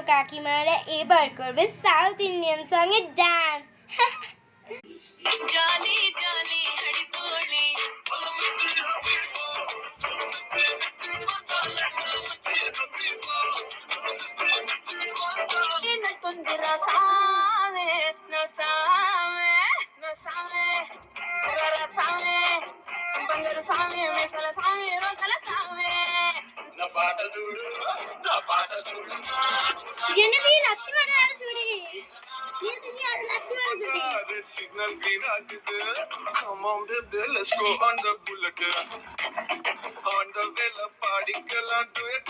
কাকিমারা এবার করবে সাউথ ইন্ডিয়ান সং এর ডান্স। জানি জানি হরি বলি నసామే నసామే నసామే రసామే బంగారు సామే మెసల సామే రోషల సామే నా పాట చూడు జనది లత్తి పడారు చూడి, ఏంది అది లత్తి పడారు చూడి. red signal green agide come on baby let's go on the bullet on the vela party girl do it